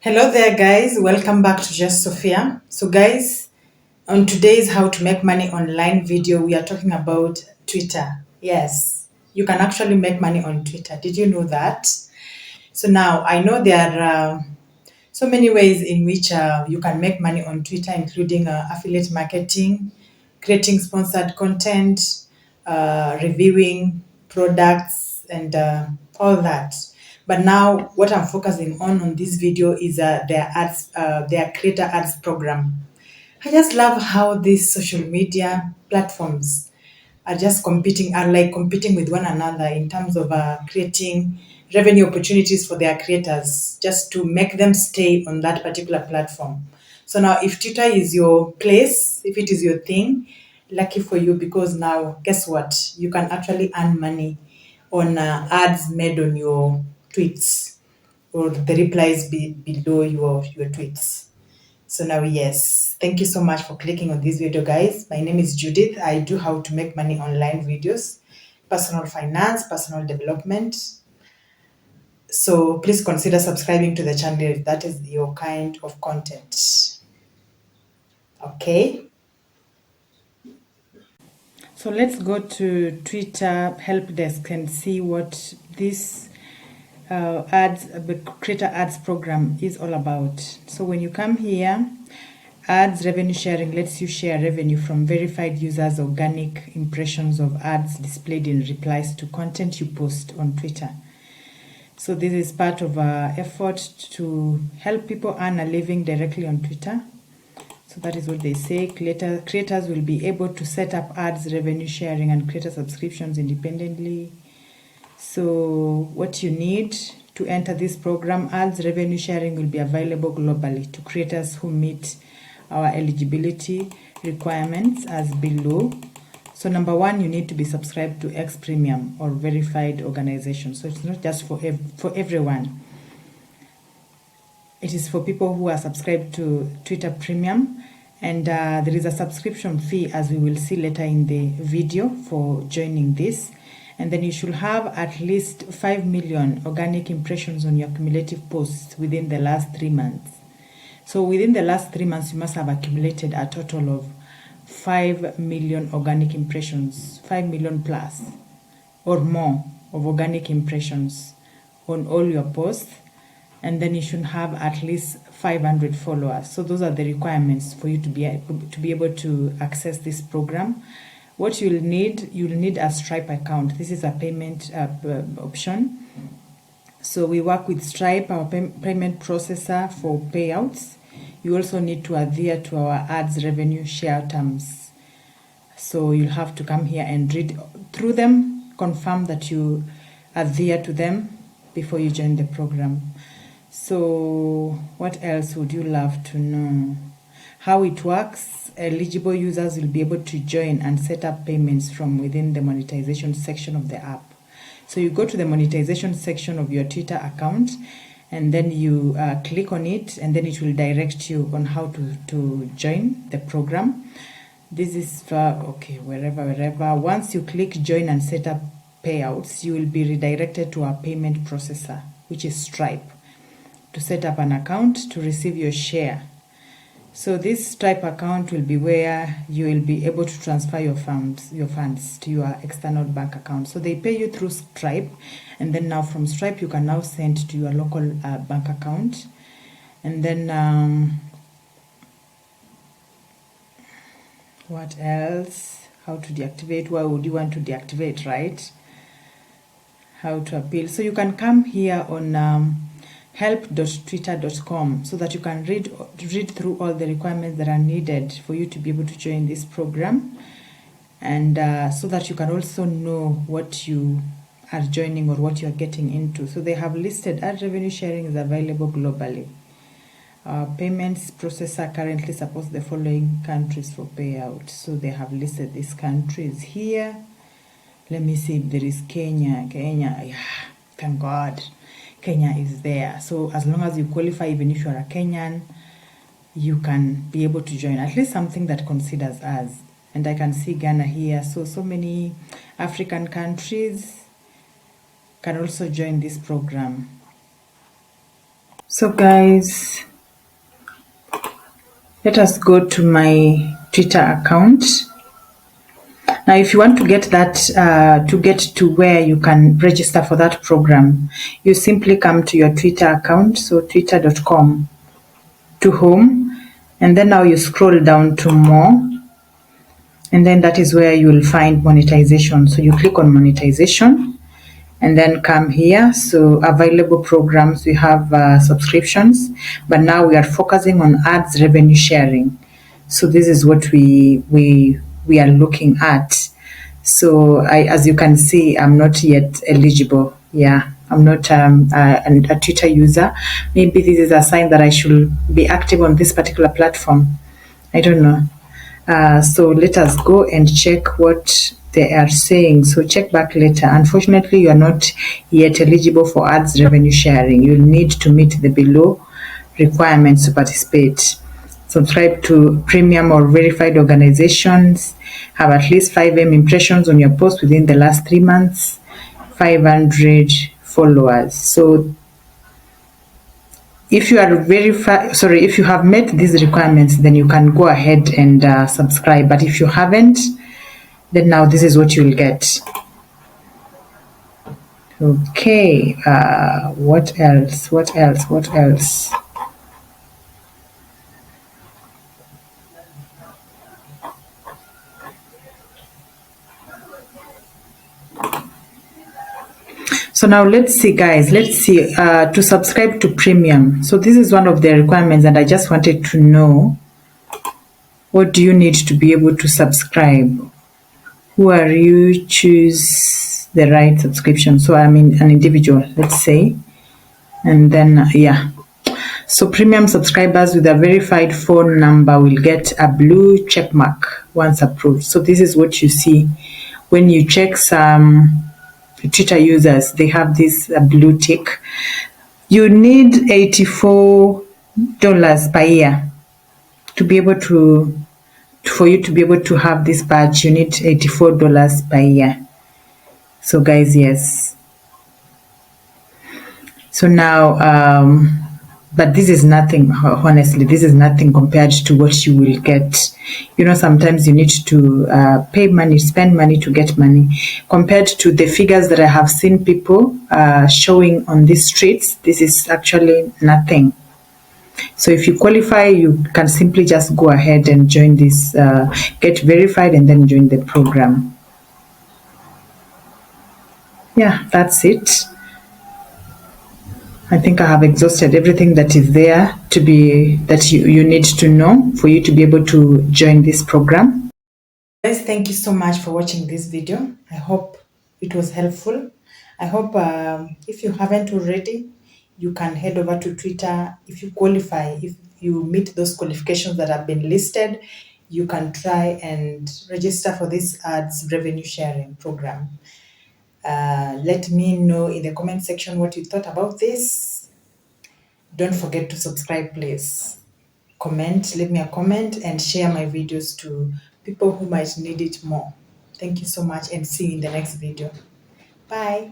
Hello there, guys. Welcome back to Just Sophia. So, guys, on today's How to Make Money Online video, we are talking about Twitter. Yes, you can actually make money on Twitter. Did you know that? So, now I know there are so many ways in which you can make money on Twitter, including affiliate marketing, creating sponsored content, reviewing products, and all that. But now, what I'm focusing on this video is their creator ads program. I just love how these social media platforms are like competing with one another in terms of creating revenue opportunities for their creators just to make them stay on that particular platform. So now if Twitter is your place, if it is your thing, lucky for you, because now guess what? You can actually earn money on ads made on your tweets or the replies below your tweets. So now, yes, thank you so much for clicking on this video, guys. My name is Judith. I do how to make money online videos, personal finance, personal development. So please consider subscribing to the channel if that is your kind of content. Okay. So let's go to Twitter help desk and see what this creator ads program is all about. So when you come here, ads revenue sharing lets you share revenue from verified users' organic impressions of ads displayed in replies to content you post on Twitter. So this is part of our effort to help people earn a living directly on Twitter. So that is what they say. Creators will be able to set up ads revenue sharing and creator subscriptions independently. So what you need to enter this program, ads revenue sharing will be available globally to creators who meet our eligibility requirements as below. So number one, you need to be subscribed to X Premium or verified organization. So it's not just for everyone. It is for people who are subscribed to Twitter Premium, and there is a subscription fee, as we will see later in the video, for joining this. And then you should have at least 5 million organic impressions on your cumulative posts within the last 3 months. So within the last 3 months, you must have accumulated a total of 5 million organic impressions, 5 million plus or more of organic impressions on all your posts. And then you should have at least 500 followers. So those are the requirements for you to be able to access this program. What you'll need a Stripe account. This is a payment option. So we work with Stripe, our payment processor, for payouts. You also need to adhere to our ads revenue share terms. So you'll have to come here and read through them, confirm that you adhere to them before you join the program. So what else would you love to know? How it works. Eligible users will be able to join and set up payments from within the monetization section of the app. So you go to the monetization section of your Twitter account, and then you click on it, and then it will direct you on how to join the program. This is wherever. Once you click join and set up payouts, you will be redirected to our payment processor, which is Stripe, to set up an account to receive your share. So this Stripe account will be where you will be able to transfer your funds to your external bank account. So they pay you through Stripe, and then now from Stripe you can now send to your local bank account. And then what else? How to deactivate? Why would you want to deactivate, right? How to appeal? So you can come here on help.twitter.com so that you can read through all the requirements that are needed for you to be able to join this program, and so that you can also know what you are joining or what you are getting into. So they have listed ad revenue sharing is available globally. Payments processor currently supports the following countries for payout. So they have listed these countries here. Let me see if there is Kenya. Yeah, thank God. Kenya is there. So as long as you qualify, even if you are a Kenyan, you can be able to join, at least something that considers us. And I can see Ghana here. So many African countries can also join this program. So guys, let us go to my Twitter account. Now, if you want to get that, to get to where you can register for that program, you simply come to your Twitter account, so twitter.com, to home, and then now you scroll down to more, and then that is where you will find monetization. So you click on monetization, and then come here. So available programs, we have subscriptions, but now we are focusing on ads revenue sharing. So this is what we are looking at. So as you can see, I'm not yet eligible. Yeah, I'm not a Twitter user. Maybe this is a sign that I should be active on this particular platform. I don't know. So let us go and check what they are saying. So check back later. Unfortunately, you are not yet eligible for ads revenue sharing. You'll need to meet the below requirements to participate. Subscribe to premium or verified organizations. Have at least 5M impressions on your post within the last 3 months. 500 followers. So if you are if you have met these requirements, then you can go ahead and subscribe. But if you haven't, then now this is what you will get. Okay, what else? So now let's see, guys. Let's see, to subscribe to premium. So this is one of the requirements, and I just wanted to know, what do you need to be able to subscribe? Who are you? Choose the right subscription. So I mean an individual, let's say, and then yeah. So premium subscribers with a verified phone number will get a blue check mark once approved. So this is what you see when you check some Twitter users. They have this blue tick. You need $84 per year to be able to, for you to be able to have this badge. You need $84 per year. So guys, yes. So now, but this is nothing, honestly, this is nothing compared to what you will get. You know, sometimes you need to pay money, spend money to get money. Compared to the figures that I have seen people showing on these streets, this is actually nothing. So if you qualify, you can simply just go ahead and join this, get verified, and then join the program. Yeah, that's it. I think I have exhausted everything that is there to be, that you need to know for you to be able to join this program. Guys, thank you so much for watching this video. I hope it was helpful. I hope if you haven't already, you can head over to Twitter. If you qualify, if you meet those qualifications that have been listed, you can try and register for this ads revenue sharing program. Let me know in the comment section what you thought about this. Don't forget to subscribe, please. Comment, leave me a comment, and share my videos to people who might need it more. Thank you so much, and see you in the next video. Bye.